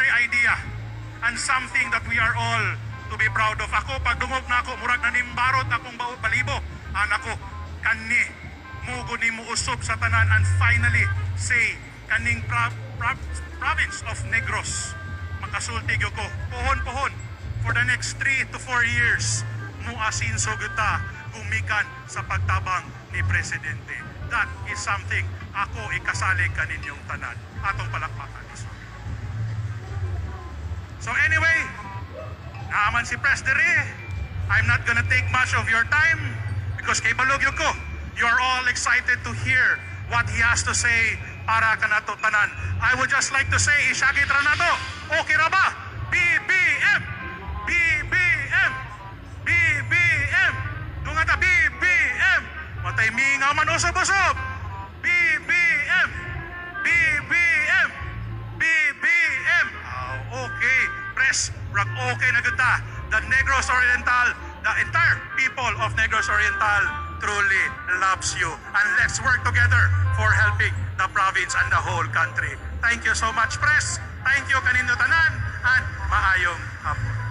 idea and something that we are all to be proud of. Ako, pag dungog na ako, murag na nimbarot akong balibo. Ako, kani, mugo ni mo usop sa tanan and finally say, kaning province of Negros, makasultig ko, pohon-pohon, for the next 3 to 4 years, muasinso kita gumikan sa pagtabang ni Presidente. That is something ako ikasalig kaninyong tanan. Atong palakpakan. So anyway, naaman si Pres dere. I'm not gonna take much of your time because kay balogyo ko, you're all excited to hear what he has to say para kanato tanan. I would just like to say, isyagit ra nato. Okay ra ba? BBM! BBM! BBM! Dungata BBM! Matay mingaw man usab-usab. BBM! BBM! BBM! Okay, Pres, rag okay na kita. The Negros Oriental, the entire people of Negros Oriental truly loves you. And let's work together for helping the province and the whole country. Thank you so much, Pres. Thank you kaninyo tanan, and maayong hapon.